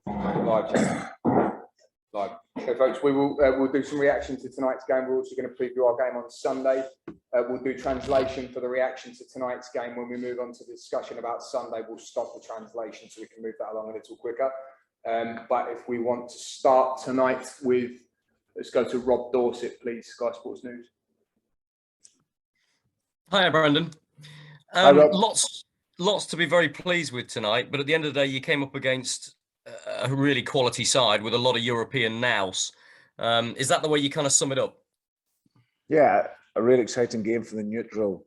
Live, chat. Live. Okay, folks, we'll do some reaction to tonight's game. We're also going to preview our game on Sunday. We'll do translation for the reaction to tonight's game. When we move on to the discussion about Sunday, we'll stop the translation so we can move that along a little quicker. But if we want to start tonight with, let's go to Rob Dorset, please, Sky Sports News. Hi, Brendan. Hi, Rob. Lots to be very pleased with tonight, but at the end of the day, you came up against a really quality side with a lot of European nous. Is that the way you kind of sum it up? Yeah, a really exciting game for the neutral.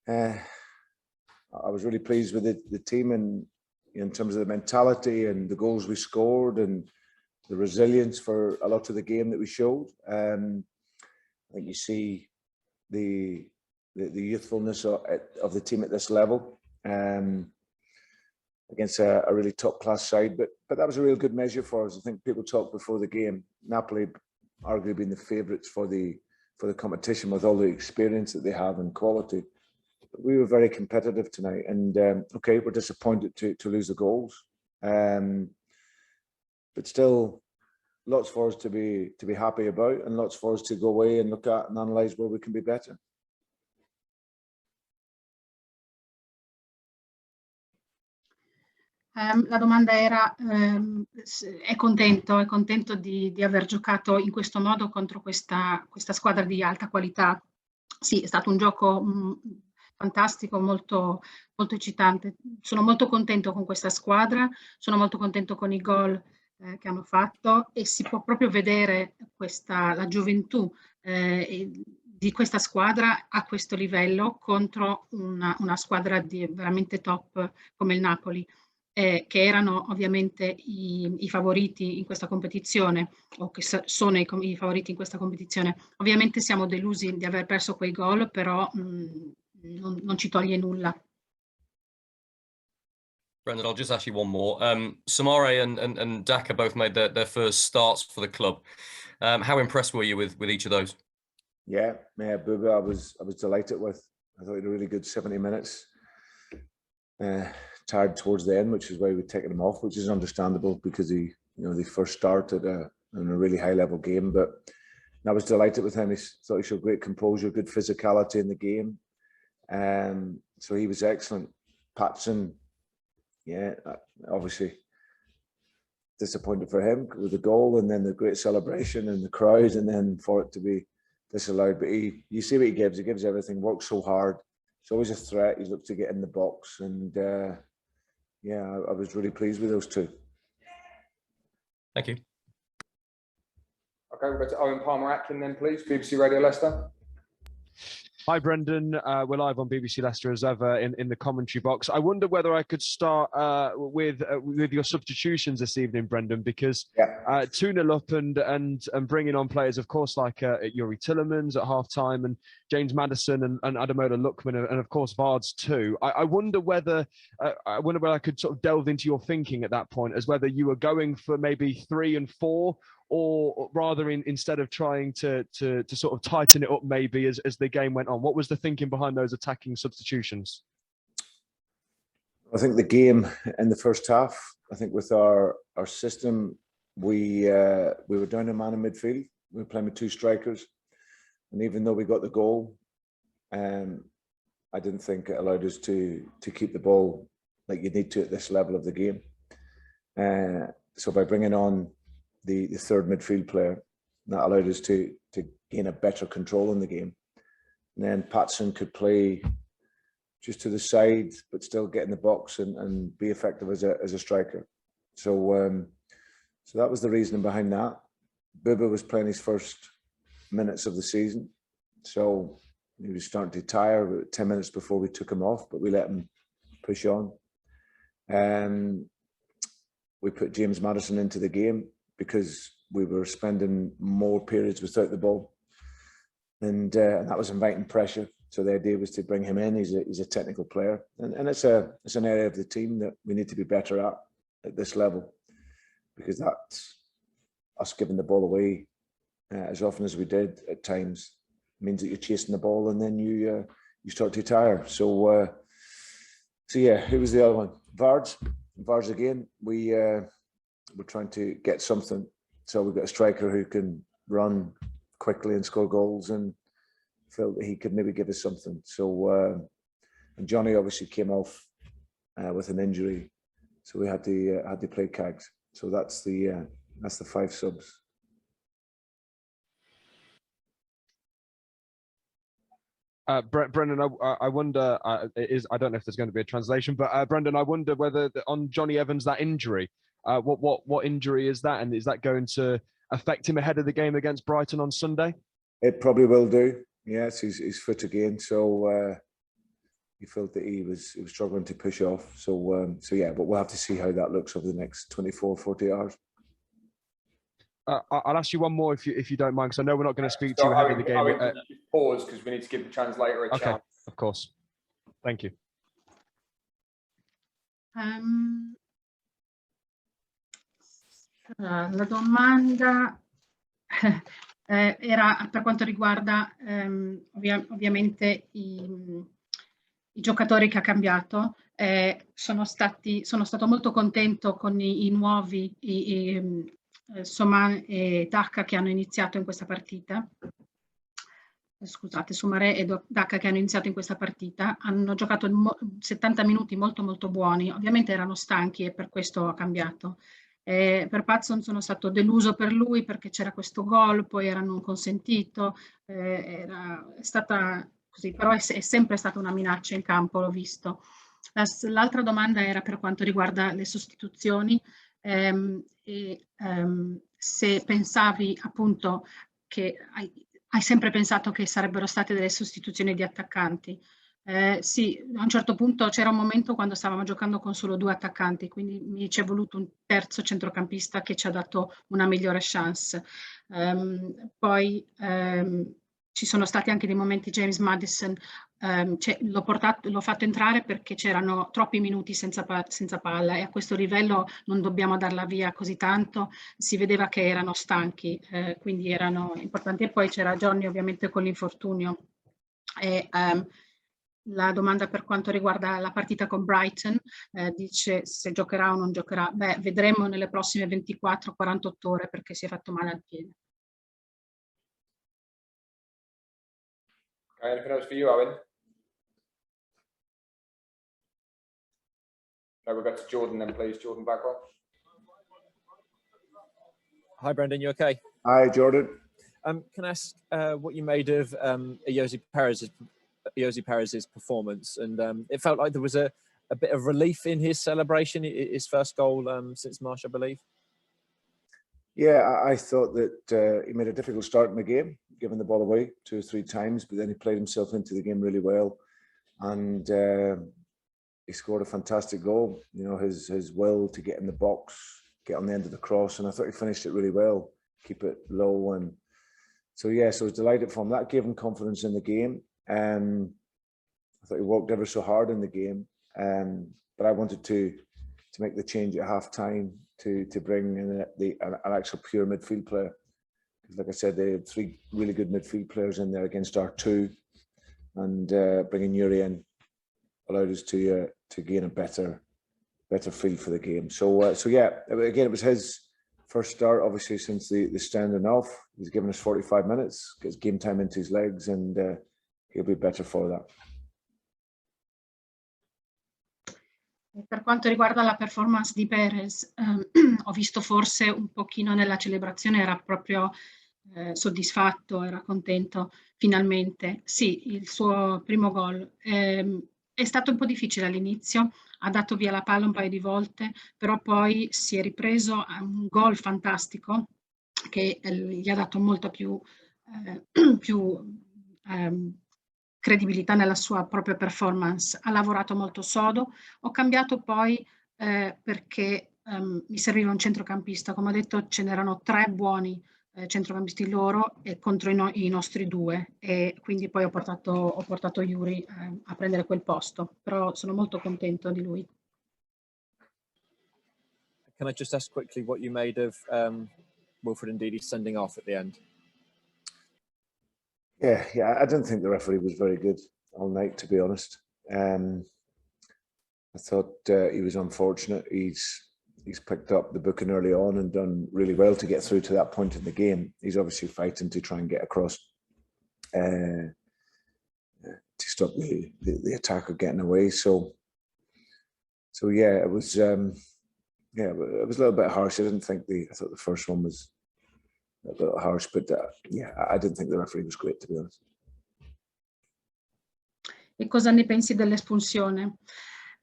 I was really pleased with the team and in terms of the mentality and the goals we scored and the resilience for a lot of the game that we showed. I think you see the youthfulness of the team at this level against a really top class side, but that was a real good measure for us. I think people talked before the game, Napoli arguably being the favourites for the competition with all the experience that they have and quality. But we were very competitive tonight, and okay, we're disappointed to lose the goals, but still lots for us to be happy about, and lots for us to go away and look at and analyse where we can be better. La domanda era, è contento di aver giocato in questo modo contro questa squadra di alta qualità? Sì, è stato un gioco fantastico, molto eccitante. Sono molto contento con questa squadra, sono molto contento con i gol che hanno fatto, e si può proprio vedere la gioventù di questa squadra a questo livello contro una squadra veramente top come il Napoli. Che erano ovviamente i favoriti in questa competizione, o che sono i favoriti in questa competizione. Ovviamente siamo delusi di aver perso quei gol, però non ci toglie nulla. Brendan, I'll just ask you one more. Samare and Daka both made their first starts for the club. How impressed were you with each of those? Yeah, Buba, I was delighted with. I thought he had a really good 70 minutes. Tired towards the end, which is why we've taken him off, which is understandable because they first started in a really high level game. But I was delighted with him. I thought he showed great composure, good physicality in the game. So he was excellent. Patson, yeah, obviously disappointed for him with the goal and then the great celebration and the crowd, and then for it to be disallowed. But you see what he gives. He gives everything. Works so hard. It's always a threat. He's looked to get in the box, and yeah, I was really pleased with those two. Thank you. Okay, we'll go to Owen Palmer-Atkin then, please. BBC Radio Leicester. Hi, Brendan. We're live on BBC Leicester as ever in the commentary box. I wonder whether I could start with your substitutions this evening, Brendan, because 2-0 up and bringing on players, of course, like Yuri Tillemans at half-time and James Maddison and Ademola Lookman and of course Vards too. I wonder whether I could sort of delve into your thinking at that point as whether you were going for maybe 3 and 4, or rather instead of trying to sort of tighten it up maybe as the game went on. What was the thinking behind those attacking substitutions? I think the game in the first half, I think with our system, we were down a man in midfield. We were playing with 2 strikers. And even though we got the goal, I didn't think it allowed us to keep the ball like you need to at this level of the game. So by bringing on the third midfield player, that allowed us to gain a better control in the game. And then Patson could play just to the side, but still get in the box and be effective as a striker. So that was the reasoning behind that. Buba was playing his first minutes of the season, so he was starting to tire about 10 minutes before we took him off, but we let him push on. We put James Maddison into the game because we were spending more periods without the ball, and that was inviting pressure. So the idea was to bring him in. He's a technical player, and it's an area of the team that we need to be better at this level, because that's us giving the ball away as often as we did at times means that you're chasing the ball and then you start to tire. So yeah, who was the other one? Vards. VARs again, we're trying to get something. So we've got a striker who can run quickly and score goals, and felt that he could maybe give us something. So and Johnny obviously came off with an injury, so we had to play Cags. So that's the 5 subs. Brendan, I wonder, I don't know if there's going to be a translation, but Brendan, I wonder whether on Johnny Evans, that injury, what injury is that? And is that going to affect him ahead of the game against Brighton on Sunday? It probably will do. Yes, he's fit again. So he felt that he was struggling to push off. So yeah, but we'll have to see how that looks over the next 24, 40 hours. I'll ask you one more if you don't mind, because I know we're not going to speak to you ahead of the game. Pause because we need to give the translator a chance. Of course. Thank you. La domanda era per quanto riguarda ovviamente i giocatori che ha cambiato. Sono stato molto contento con i nuovi Soman e Dacca che hanno iniziato in questa partita. Scusate, Soumaré e Dacca che hanno iniziato in questa partita. Hanno giocato 70 minuti molto molto buoni. Ovviamente erano stanchi e per questo ho cambiato. Per Patson sono stato deluso per lui perché c'era questo gol, poi era non consentito. È stata così, però è sempre stata una minaccia in campo, l'ho visto. L'altra domanda era per quanto riguarda le sostituzioni. Se pensavi appunto che hai sempre pensato che sarebbero state delle sostituzioni di attaccanti. Sì, a un certo punto c'era un momento quando stavamo giocando con solo 2 attaccanti, quindi mi ci è voluto un terzo centrocampista che ci ha dato una migliore chance. Poi ci sono stati anche dei momenti James Maddison, l'ho fatto entrare perché c'erano troppi minuti senza palla e a questo livello non dobbiamo darla via così tanto, si vedeva che erano stanchi, quindi erano importanti. E poi c'era Johnny ovviamente con l'infortunio. La domanda per quanto riguarda la partita con Brighton, dice se giocherà o non giocherà. Beh, vedremo nelle prossime 24-48 ore perché si è fatto male al piede. Anything else for you, Owen? No, we'll go to Jordan then, please. Jordan Backwell. Hi, Brendan. You okay? Hi, Jordan. Can I ask what you made of Jose Perez's performance? And it felt like there was a bit of relief in his celebration, his first goal since March, I believe. Yeah, I thought that he made a difficult start in the game, giving the ball away 2 or 3 times, but then he played himself into the game really well, and he scored a fantastic goal. You know, his will to get in the box, get on the end of the cross, and I thought he finished it really well, keep it low, and so yeah, so I was delighted for him. That gave him confidence in the game. I thought he worked ever so hard in the game, but I wanted to make the change at half time to bring in an actual pure midfield player. Like I said, they had 3 really good midfield players in there against our 2, and bringing Yuri in allowed us to gain a better feel for the game. So yeah, again, it was his first start, obviously, since the standing off. He's given us 45 minutes, gets game time into his legs, and he'll be better for that. Per quanto riguarda la performance di Perez, ho visto forse un pochino nella celebrazione, era proprio soddisfatto, era contento finalmente. Sì, il suo primo gol è stato un po' difficile all'inizio, ha dato via la palla un paio di volte, però poi si è ripreso a un gol fantastico che gli ha dato molta più credibilità nella sua propria performance. Ha lavorato molto sodo. Ho cambiato poi perché mi serviva un centrocampista. Come ho detto, ce n'erano 3 buoni centrocampisti loro e contro i nostri 2, e quindi poi ho portato Yuri a prendere quel posto, però sono molto contento di lui. Can I just ask quickly what you made of Wilfred Ndidi sending off at the end? Yeah, I didn't think the referee was very good all night, to be honest. I thought he was unfortunate. He's picked up the booking early on and done really well to get through to that point in the game. He's obviously fighting to try and get across to stop the attacker getting away. So yeah, it was it was a little bit harsh. I thought the first one was a little harsh, but yeah, I didn't think the referee was great, to be honest. E cosa ne pensi dell'espulsione?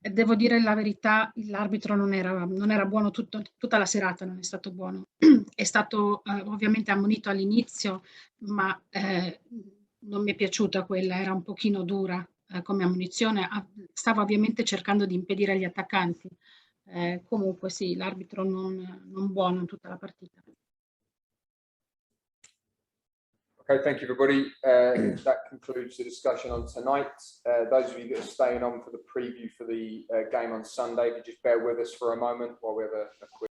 Devo dire la verità, l'arbitro non era buono tutta la serata, non è stato buono. È stato ovviamente ammonito all'inizio, ma non mi è piaciuta quella, era un pochino dura come ammonizione. Stava ovviamente cercando di impedire agli attaccanti. Comunque sì, l'arbitro non buono in tutta la partita. Okay, thank you, everybody. That concludes the discussion on tonight. Those of you that are staying on for the preview for the game on Sunday, if you just bear with us for a moment while we have a quick